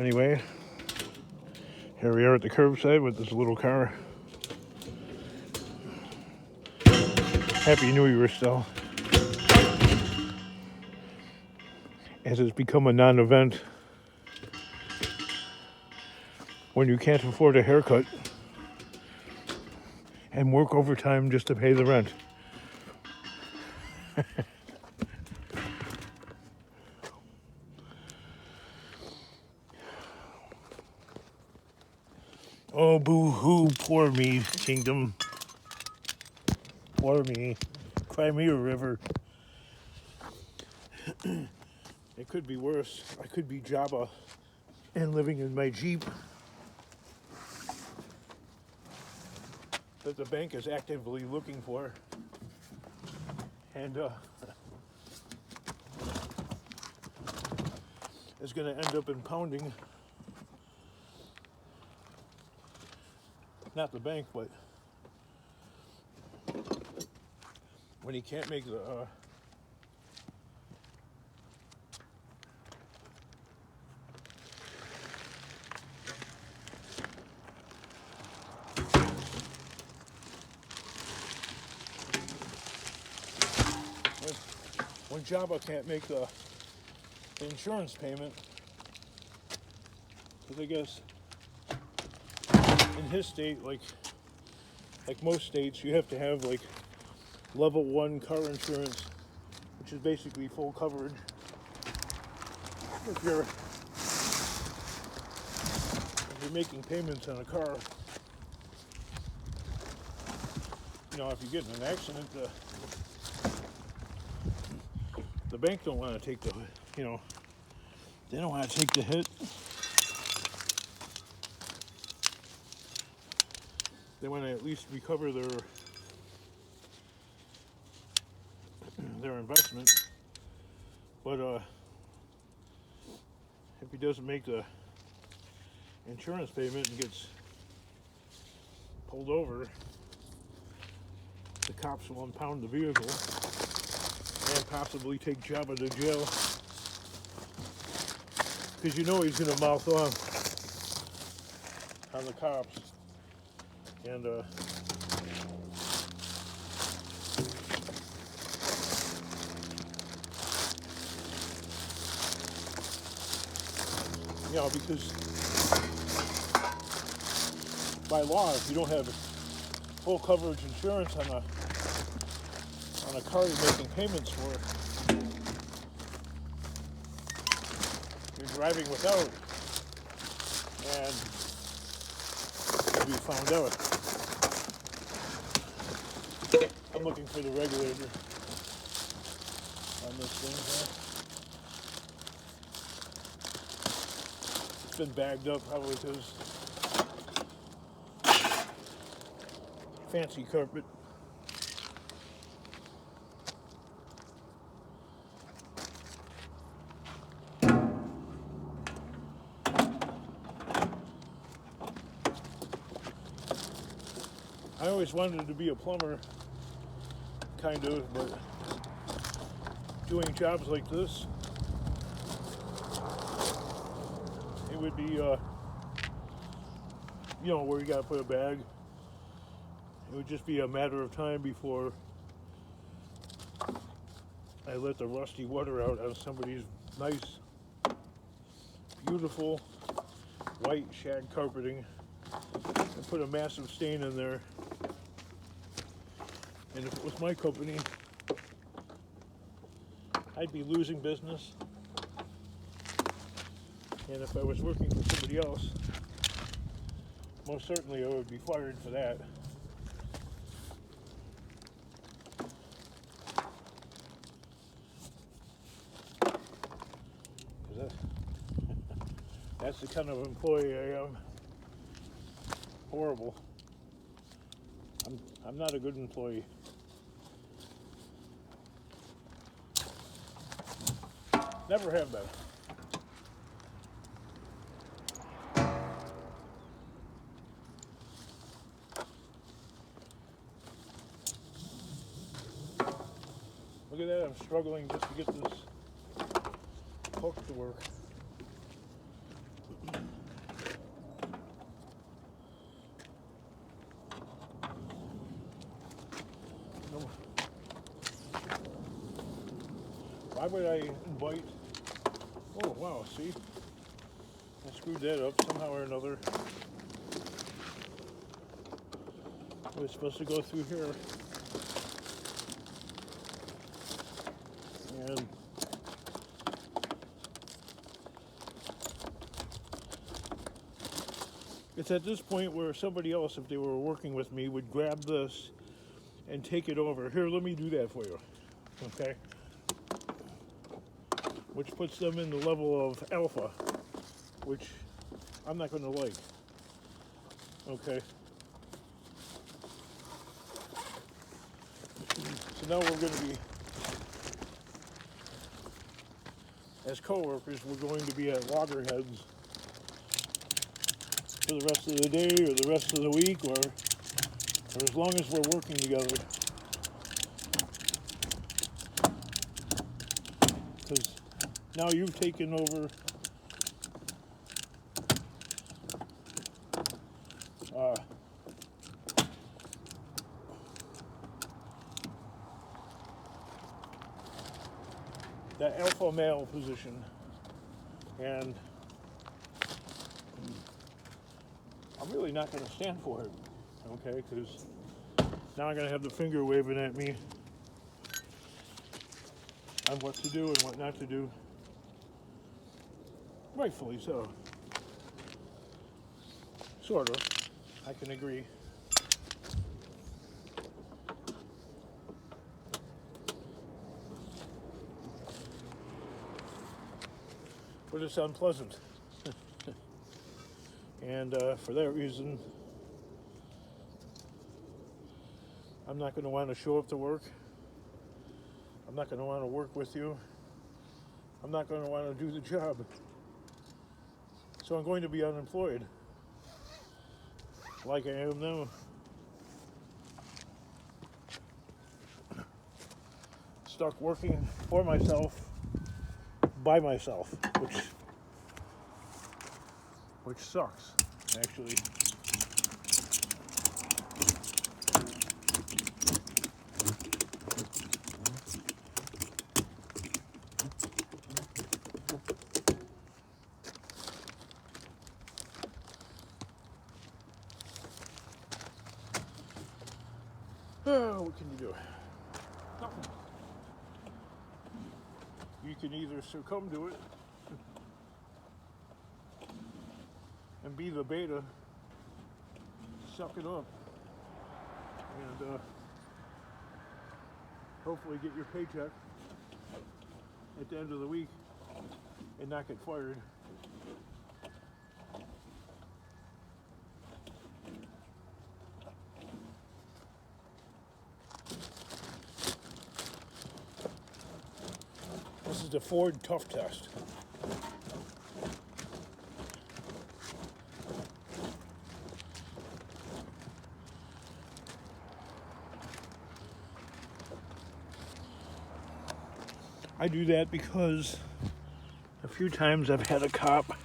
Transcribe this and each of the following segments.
Anyway, here we are at the curbside with this little car. Happy New Year still. As it's become a non-event when you can't afford a haircut and work overtime just to pay the rent. Oh, boo-hoo, poor me, kingdom. Poor me. Cry me a river. It could be worse. I could be Jabba and living in my Jeep that the bank is actively looking for. And is going to end up impounding not the bank, but when he can't make the when Jabba can't make the insurance payment, because I guess in his state, like most states, you have to have like level 1 car insurance, which is basically full coverage. If you're making payments on a car, you know, if you get in an accident, the bank don't want to take the, you know, they don't want to take the hit. They want to at least recover their investment. But if he doesn't make the insurance payment and gets pulled over, the cops will impound the vehicle and possibly take Jabba to jail, because you know he's going to mouth off on the cops. And you know, because by law, if you don't have full coverage insurance on a car you're making payments for, you're driving without, and you'll be found out. I'm looking for the regulator on this thing here. It's been bagged up probably because fancy carpet. I always wanted to be a plumber, kind of, but doing jobs like this, it would be, you know, where you gotta put a bag. It would just be a matter of time before I let the rusty water out on somebody's nice, beautiful, white shag carpeting and put a massive stain in there. And if it was my company, I'd be losing business. And if I was working for somebody else, most certainly I would be fired for that. Because that's the kind of employee I am. Horrible. I'm not a good employee. Never have been. Look at that, I'm struggling just to get this hook to work. Why would I invite... Oh, wow, see? I screwed that up somehow or another. We're supposed to go through here. And it's at this point where somebody else, if they were working with me, would grab this and take it over. Here, let me do that for you. Okay? Which puts them in the level of alpha, which I'm not going to like. Okay? So now we're going to be, as co-workers, we're going to be at loggerheads for the rest of the day or the rest of the week or as long as we're working together. Because now you've taken over that alpha male position, and I'm really not going to stand for it, okay? Because now I'm going to have the finger waving at me on what to do and what not to do. Rightfully so. Sort of. I can agree. But it's unpleasant. And for that reason, I'm not going to want to show up to work. I'm not going to want to work with you. I'm not going to want to do the job. So I'm going to be unemployed, like I am now. Stuck working for myself, by myself, which sucks, actually. Oh, what can you do? Nothing. You can either succumb to it and be the beta, suck it up, and hopefully get your paycheck at the end of the week and not get fired. This is the Ford Tough Test. I do that because a few times I've had a cop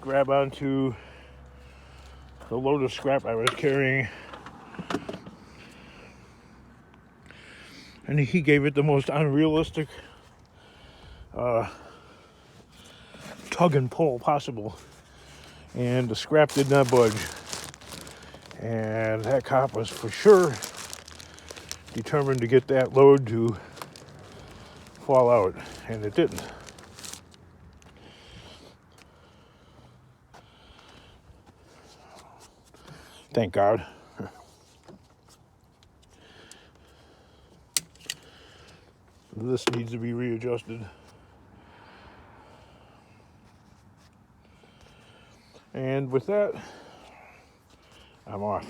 grab onto the load of scrap I was carrying, and he gave it the most unrealistic tug and pull possible, and the scrap did not budge, and that cop was for sure determined to get that load to fall out, and it didn't. Thank God. This needs to be readjusted. And with that, I'm off.